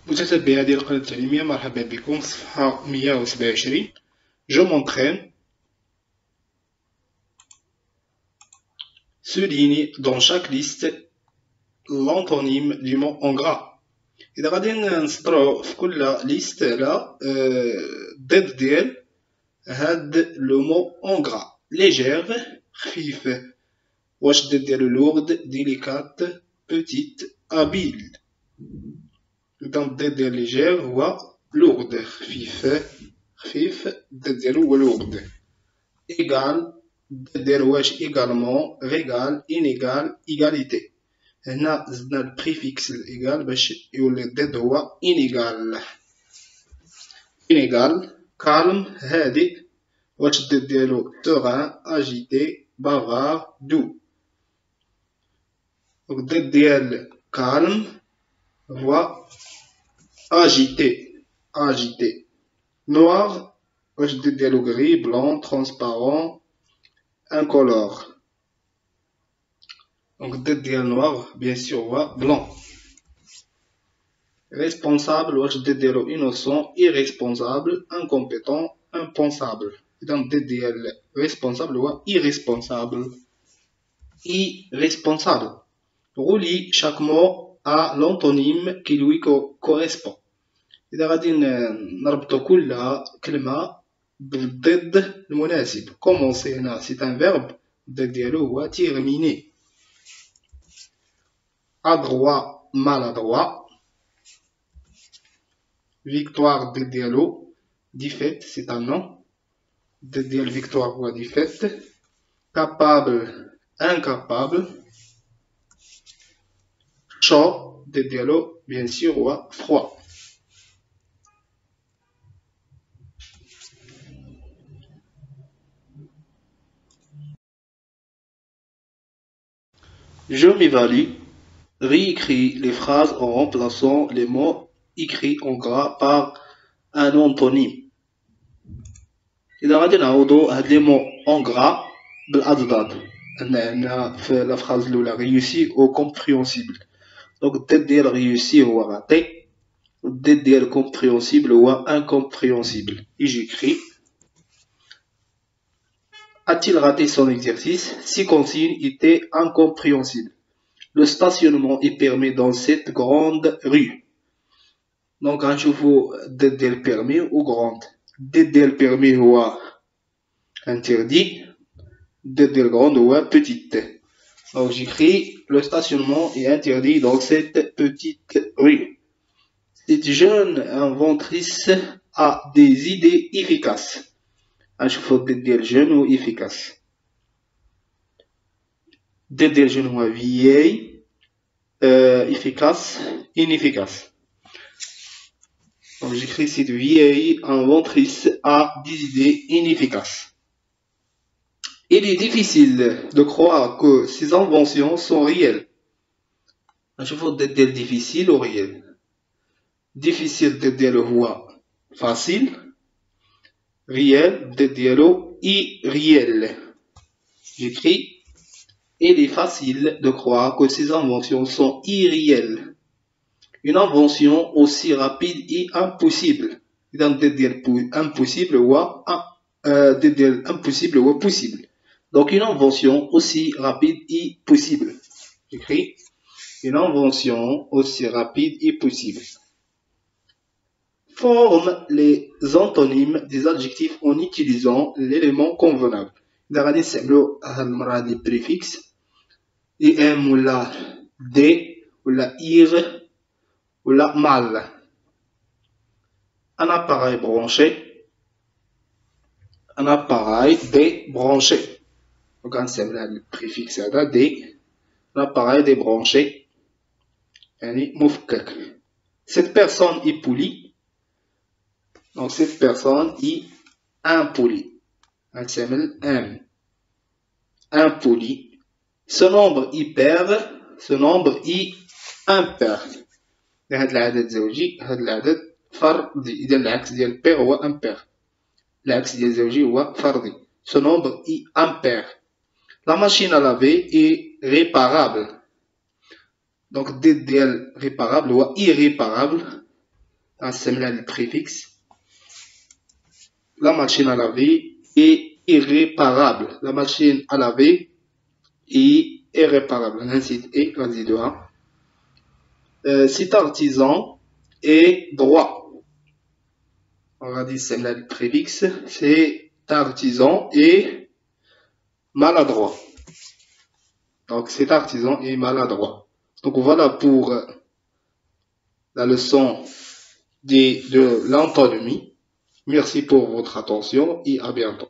متتبعي هذه القناة التعليمية، مرحبا بكم في صفحة 127. Je m'entraîne. Souligne dans chaque liste l'antonyme du mot en gras. إذا غادي نسطرو في كل ليست على ضد ديال هاد لو مو en gras. Légère خفيف. واش ضد ديالو lourde, délicate, petite, habile. إذا الضد ديال ليجير هو lourde خفيف الضد ديالو هو lourde. égal الضد ديالو واش également, régal, inégal, égalité. هنا زدنا البريفيكس الإيغال باش يولي الضد هو inégal. inégal calme هادئ. واش الضد ديالو serein, agité, bavard, doux. الضد ديال calme هو agité. Noir, واش الضد ديالو gris, blanc, transparent, incolore. Donc الضد ديال noir bien sûr هو blanc. Responsable, واش الضد ديالو innocent, irresponsable, incompétent, impensable. إذا الضد ديال responsable هو irresponsable. Relie chaque mot à l'antonyme qui lui correspond. إذا غادي نربطو كل كلمة بالضد المناسب. Commencer هنا c'est un verbe. الضد ديالو هو terminer. Adroit, maladroit. Victoire الضد ديالو défaite, c'est un nom. الضد ديال victoire هو défaite. Capable, incapable. Chaud الضد ديالو bien sûr هو froid. Je m'évalue. Réécris les phrases en remplaçant les mots écrits en gras par un antonyme. إذا غادي نعوضو هاد لي مو en gras بالأضداد. عندنا في لا phrase الأولى réussi ou compréhensible. Donc الضد ديال réussi هو raté. الضد ديال compréhensible هو incompréhensible. Et j'écris. A-t-il raté son exercice? Ces consignes étaient incompréhensibles. Le stationnement est permis dans cette grande rue. Donc غنشوفو الضد ديال permis ou grande. الضد ديال permis هو interdit. الضد ديال grande هو petite. Donc j'écris le stationnement est interdit dans cette petite rue. Cette jeune inventrice a des idées efficaces. غنشوفو الضد ديال jeune و efficace. الضد ديال jeune هو vieille, efficace, inefficace. Donc j'écris cette vieille inventrice a des idées inefficaces. Il est difficile de croire que ces inventions sont réelles. نشوفو الضد ديال difficile و réel. difficile الضد ديالو هو facile. réel الضد ديالو irréel. J'écris. Il est facile de croire que ces inventions sont irréelles. Une invention aussi rapide est impossible. إذا الضد ديال impossible هو الضد ديال impossible هو possible. Donc une invention aussi rapide est possible. J'écris. Une invention aussi rapide est possible. Forme les antonymes des adjectifs en utilisant l'élément convenable. إذا غادي نستعملو هاد المرة هاد البريفيكس ام ولا دي ولا ir ولا mal. Un appareil branché. Un appareil débranché. Donc غنستعمل هاد البريفيكس هذا دي. Un appareil débranché يعني مفكك. Cette personne est polie. Donc cette personne est impolie. غنستعمل am. Impoli. Ce nombre est pair. Ce nombre est impair. هاد العدد زوجي هاد العدد فردي. إذا العكس ديال pair هو impair. العكس ديال زوجي هو فردي. Ce nombre est impair. La machine à laver est réparable. Donc الضد ديال réparable هو irréparable. là le préfixe. La machine à laver est irréparable. La machine à laver est irréparable. Ainsi de cet artisan est droit. On va dire c'est là le préfixe. C'est artisan est maladroit. Donc cet artisan est maladroit. Donc voilà pour la leçon de l'antonymie. Merci pour votre attention et à bientôt.